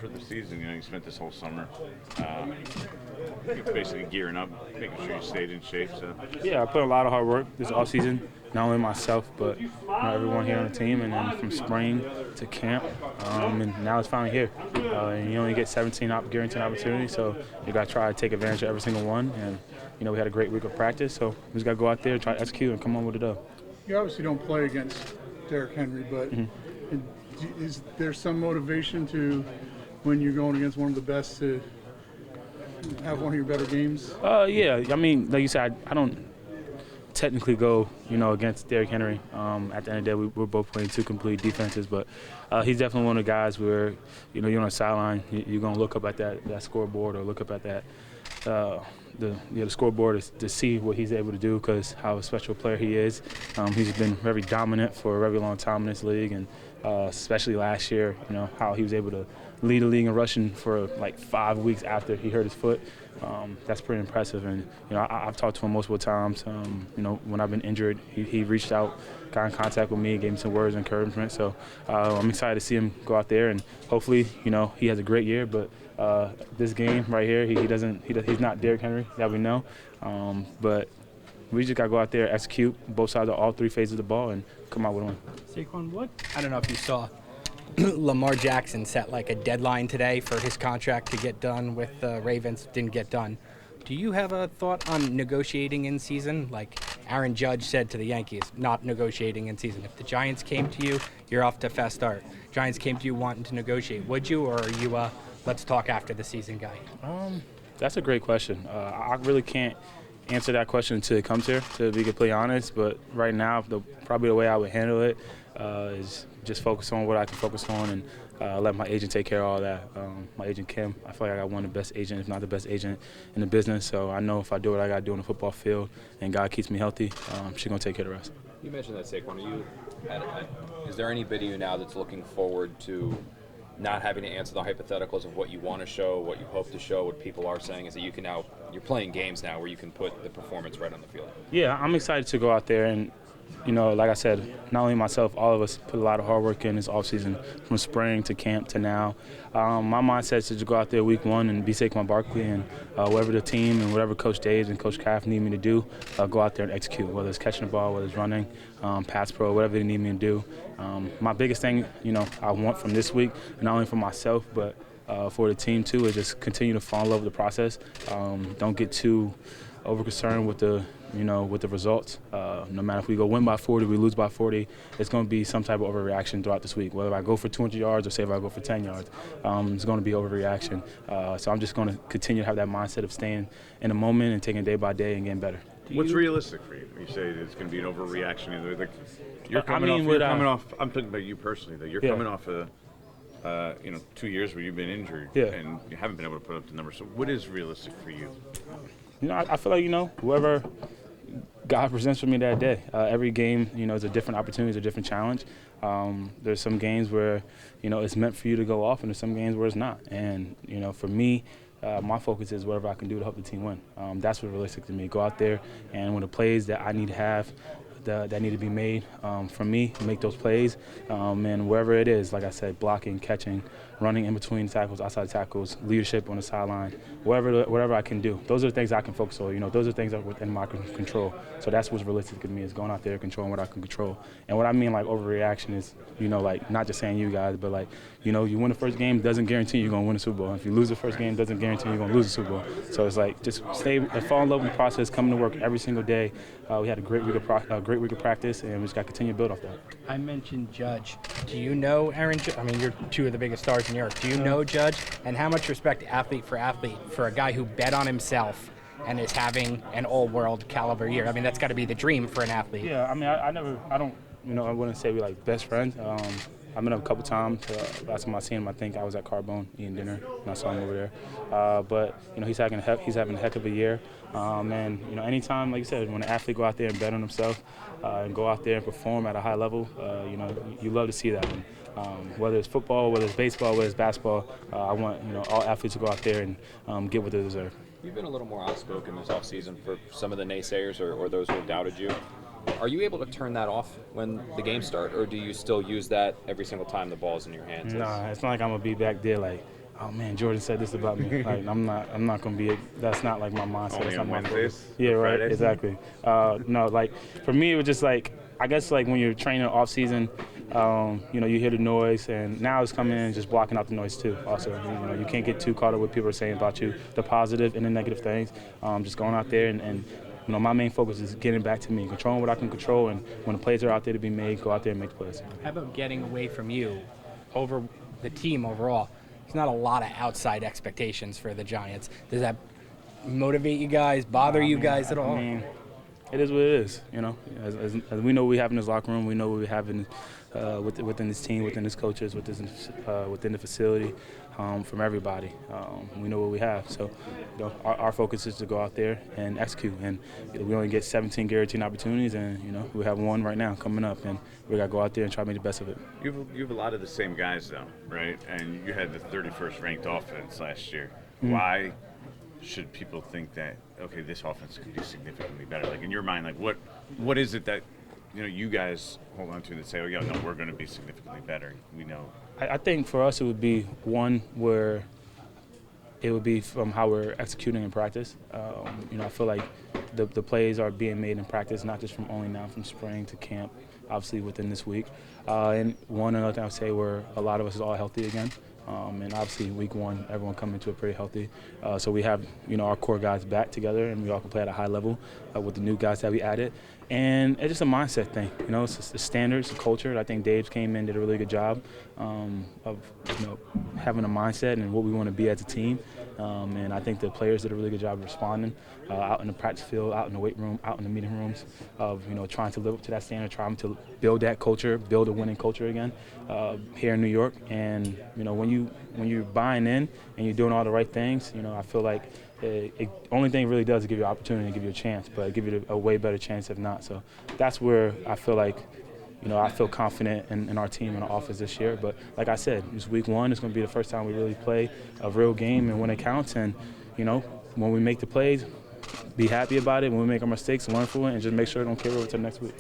for the season? You know, you spent this whole summer basically gearing up, making sure you stayed in shape. So Yeah, I put a lot of hard work this offseason, not only myself, but everyone here on the team, and then from spring to camp, and now it's finally here. And you only get 17 guaranteed opportunities, so you got to try to take advantage of every single one. And we had a great week of practice, so we just got to go out there, try to execute, and come on with it up. You obviously don't play against Derrick Henry, but is there some motivation to, when you're going against one of the best, to have one of your better games? Yeah. I mean, like you said, I don't technically go, against Derrick Henry. At the end of the day, we're both playing two complete defenses, but he's definitely one of the guys where, you're on the sideline, you're going to look up at that scoreboard or look up at that the scoreboard to see what he's able to do, because how a special player he is. He's been very dominant for a very long time in this league, and especially last year, how he was able to lead the league in rushing for like 5 weeks after he hurt his foot. That's pretty impressive, and I've talked to him multiple times. When I've been injured, he reached out, got in contact with me, gave me some words of encouragement. So I'm excited to see him go out there, and hopefully, he has a great year. But this game right here, he's not Derrick Henry that we know. But we just got to go out there, execute both sides of all three phases of the ball, and come out with a win. Saquon, I don't know if you saw, Lamar Jackson set like a deadline today for his contract to get done with the Ravens. Didn't get done. Do you have a thought on negotiating in season? Like Aaron Judge said to the Yankees, not negotiating in season. If the Giants came to you, you're off to a fast start. Giants came to you wanting to negotiate. Would you, or are you let's talk after the season guy? That's a great question. I really can't answer that question until it comes here, to be completely honest. But right now, probably the way I would handle it is just focus on what I can focus on, and let my agent take care of all that. My agent, Kim, I feel like I got one of the best agents, if not the best agent in the business. So I know if I do what I got to do on the football field and God keeps me healthy, she's going to take care of the rest. You mentioned that, Saquon. Is there any bit of you now that's looking forward to not having to answer the hypotheticals of what you want to show, what you hope to show, what people are saying? Is that you can now, you're playing games now where you can put the performance right on the field? Yeah, I'm excited to go out there and, like I said, not only myself, all of us put a lot of hard work in this offseason, from spring to camp to now. My mindset is to go out there week one and be Saquon Barkley, and whatever the team and whatever Coach Dave and Coach Kraft need me to do, go out there and execute, whether it's catching the ball, whether it's running, pass pro, whatever they need me to do. My biggest thing, I want from this week, not only for myself, but for the team too, is just continue to fall in love with the process. Don't get too over concerned with the results. No matter if we go win by 40, we lose by 40, it's going to be some type of overreaction throughout this week. Whether I go for 200 yards or say if I go for 10 yards, it's going to be overreaction. So I'm just going to continue to have that mindset of staying in the moment and taking it day by day and getting better. What's realistic for you? You say it's going to be an overreaction. You're coming off. I'm talking about you personally. Though you're coming off 2 years where you've been injured and you haven't been able to put up the numbers. So what is realistic for you? I feel like, whoever God presents for me that day. Every game, is a different opportunity, is a different challenge. There's some games where, it's meant for you to go off, and there's some games where it's not. And, for me, my focus is whatever I can do to help the team win. That's what's realistic to me. Go out there, and when the plays that I need to have, that need to be made from me, make those plays. And wherever it is, like I said, blocking, catching, running in between tackles, outside tackles, leadership on the sideline, whatever I can do. Those are the things I can focus on. Those are things that are within my control. So that's what's realistic to me, is going out there, controlling what I can control. And what I mean, like, overreaction is, like, not just saying you guys, but, like, you win the first game doesn't guarantee you're going to win the Super Bowl. If you lose the first game, doesn't guarantee you're going to lose the Super Bowl. So it's like, just stay and fall in love with the process, coming to work every single day. We had a great week of practice, and we just got to continue to build off that. I mentioned Judge. Do you know Aaron Judge? I mean, you're two of the biggest stars in New York. Do you know Judge? And how much respect, athlete for a guy who bet on himself and is having an all-world caliber year? I mean, that's got to be the dream for an athlete. Yeah, I mean, I wouldn't say we're like best friends. I met him a couple times. Last time I seen him, I think I was at Carbone eating dinner, and I saw him over there. But he's having a heck of a year. And anytime, like you said, when an athlete go out there and bet on himself and go out there and perform at a high level, you love to see that. And, whether it's football, whether it's baseball, whether it's basketball, I want all athletes to go out there and get what they deserve. You've been a little more outspoken this offseason for some of the naysayers or those who have doubted you. Are you able to turn that off when the games start, or do you still use that every single time the ball's in your hands? Nah, it's not like I'm going to be back there like, Oh man, Jordan said this about me. Like I'm not gonna be. That's not like my mindset. Only That's not on my Wednesdays. focus. Yeah, right. Fridays? Exactly. No, like for me, it was just like I guess like when you're training off season, you know, you hear the noise, and now it's coming in and just blocking out the noise too. Also, you know, you can't get too caught up with what people are saying about you, the positive and the negative things. Just going out there and you know, my main focus is getting back to me, controlling what I can control, and when the plays are out there to be made, go out there and make the plays. How about getting away from you over the team overall? There's not a lot of outside expectations for the Giants. Does that motivate you guys, bother you guys at all? I mean, it is what it is, you know. As we know what we have in this locker room, we know what we have in, within this team, within this coaches, within the facility, from everybody. We know what we have. So, you know, our focus is to go out there and execute. And you know, we only get 17 guaranteed opportunities, and you know, we have one right now coming up, and we got to go out there and try to make the best of it. You have a lot of the same guys though, right? And you had the 31st ranked offense last year. Mm-hmm. Why should people think that, okay, this offense could be significantly better? Like in your mind, like what is it that, you know, you guys hold on to that say, oh yeah, no, we're going to be significantly better? We know. I think for us it would be one where it would be from how we're executing in practice. You know, I feel like the plays are being made in practice, not just from only now from spring to camp, obviously within this week. And one another thing I would say where a lot of us is all healthy again. And obviously week one, everyone coming into it pretty healthy. So we have, you know, our core guys back together, and we all can play at a high level with the new guys that we added. And it's just a mindset thing, you know, it's the standards, the culture. I think Dave came in, did a really good job of, you know, having a mindset and what we want to be as a team. And I think the players did a really good job of responding out in the practice field, out in the weight room, out in the meeting rooms, of, you know, trying to live up to that standard, trying to build that culture, build a winning culture again here in New York. And, you know, when you're buying in and you're doing all the right things, you know, I feel like the only thing it really does is give you an opportunity, give you a chance, but give you a way better chance if not. So that's where I feel like, you know, I feel confident in our team and our offense this year. But like I said, it's week one. It's going to be the first time we really play a real game and when it counts. And, you know, when we make the plays, be happy about it. When we make our mistakes, learn from it, and just make sure it don't carry over to the next week.